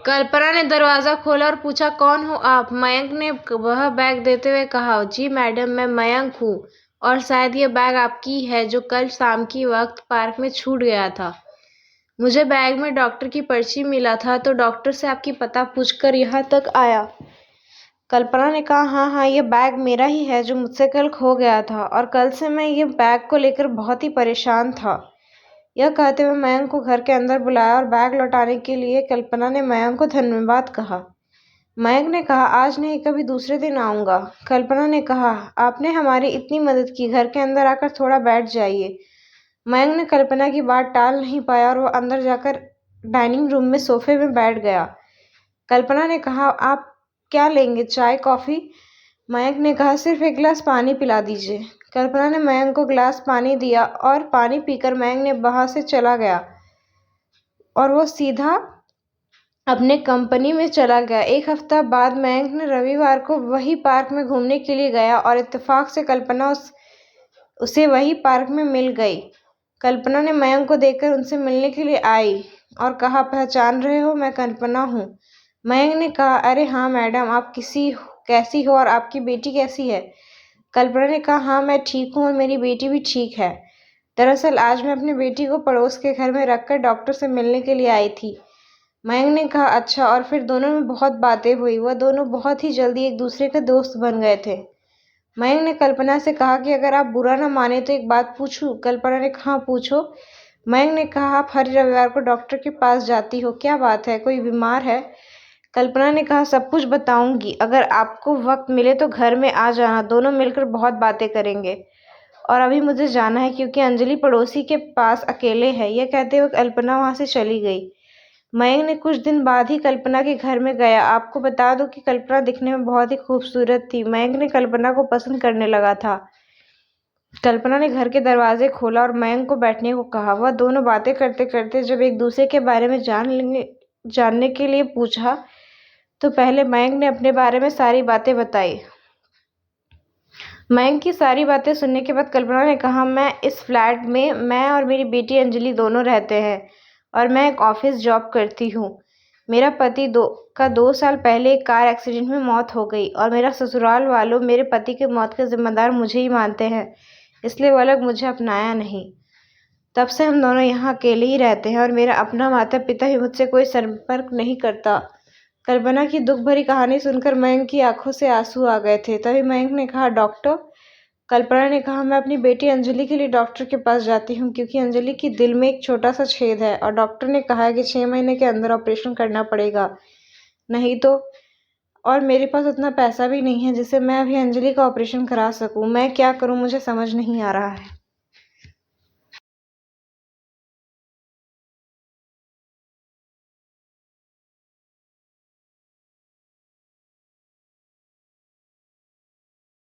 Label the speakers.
Speaker 1: कल्पना ने दरवाज़ा खोला और पूछा, कौन हो आप? मयंक ने वह बैग देते हुए कहा, जी मैडम, मैं मयंक हूँ और शायद ये बैग आपकी है जो कल शाम की वक्त पार्क में छूट गया था। मुझे बैग में डॉक्टर की पर्ची मिला था तो डॉक्टर से आपकी पता पूछकर यहाँ तक आया। कल्पना ने कहा, हाँ हाँ, ये बैग मेरा ही है जो मुझसे कल खो गया था और कल से मैं ये बैग को लेकर बहुत ही परेशान था। यह कहते हुए मयंक को घर के अंदर बुलाया और बैग लौटाने के लिए कल्पना ने मयंक को धन्यवाद कहा। मयंक ने कहा, आज नहीं, कभी दूसरे दिन आऊँगा। कल्पना ने कहा, आपने हमारी इतनी मदद की, घर के अंदर आकर थोड़ा बैठ जाइए। मयंक ने कल्पना की बात टाल नहीं पाया और वह अंदर जाकर डाइनिंग रूम में सोफे में बैठ गया। कल्पना ने कहा, आप क्या लेंगे, चाय, कॉफ़ी? मयंक ने कहा, सिर्फ एक गिलास पानी पिला दीजिए। कल्पना ने मयंक को गिलास पानी दिया और पानी पीकर मयंक ने वहाँ से चला गया और वो सीधा अपने कंपनी में चला गया। एक हफ्ता बाद मयंक ने रविवार को वही पार्क में घूमने के लिए गया और इत्तेफाक से कल्पना उसे वही पार्क में मिल गई। कल्पना ने मयंक को देखकर उनसे मिलने के लिए आई और कहा, पहचान रहे हो, मैं कल्पना हूँ। मयंक ने कहा, अरे हाँ मैडम, आप कैसी हो और आपकी बेटी कैसी है? कल्पना ने कहा, हाँ मैं ठीक हूँ और मेरी बेटी भी ठीक है। दरअसल आज मैं अपनी बेटी को पड़ोस के घर में रखकर डॉक्टर से मिलने के लिए आई थी। मयंक ने कहा, अच्छा, और फिर दोनों में बहुत बातें हुई। वह दोनों बहुत ही जल्दी एक दूसरे के दोस्त बन गए थे। मयंक ने कल्पना से कहा कि अगर आप बुरा ना माने तो एक बात पूछूं? कल्पना ने कहा, पूछो। मयंक ने कहा, आप हर रविवार को डॉक्टर के पास जाती हो, क्या बात है, कोई बीमार है? कल्पना ने कहा, सब कुछ बताऊंगी, अगर आपको वक्त मिले तो घर में आ जाना, दोनों मिलकर बहुत बातें करेंगे। और अभी मुझे जाना है क्योंकि अंजलि पड़ोसी के पास अकेले है। यह कहते हुए कल्पना वहां से चली गई। मयंक ने कुछ दिन बाद ही कल्पना के घर में गया। आपको बता दूं कि कल्पना दिखने में बहुत ही खूबसूरत थी। मयंक ने कल्पना को पसंद करने लगा था। कल्पना ने घर के दरवाजे खोला और मयंक को बैठने को कहा। वह दोनों बातें करते करते जब एक दूसरे के बारे में जानने के लिए पूछा तो पहले मयंक ने अपने बारे में सारी बातें बताई। मयंक की सारी बातें सुनने के बाद कल्पना ने कहा, मैं इस फ्लैट में मैं और मेरी बेटी अंजलि दोनों रहते हैं और मैं एक ऑफिस जॉब करती हूँ। मेरा पति 2 साल पहले एक कार एक्सीडेंट में मौत हो गई और मेरा ससुराल वालों मेरे पति की मौत का जिम्मेदार मुझे ही मानते हैं, इसलिए वो लोग मुझे अपनाया नहीं। तब से हम दोनों यहाँ अकेले ही रहते हैं और मेरा अपना माता पिता ही मुझसे कोई संपर्क नहीं करता। कल्पना की दुख भरी कहानी सुनकर मयंक की आंखों से आंसू आ गए थे। तभी मयंक ने कहा, डॉक्टर? कल्पना ने कहा, मैं अपनी बेटी अंजलि के लिए डॉक्टर के पास जाती हूँ क्योंकि अंजलि की दिल में एक छोटा सा छेद है और डॉक्टर ने कहा है कि 6 महीने के अंदर ऑपरेशन करना पड़ेगा, नहीं तो। और मेरे पास उतना पैसा भी नहीं है जिससे मैं अभी अंजलि का ऑपरेशन करा सकूँ। मैं क्या करूँ, मुझे समझ नहीं आ रहा है।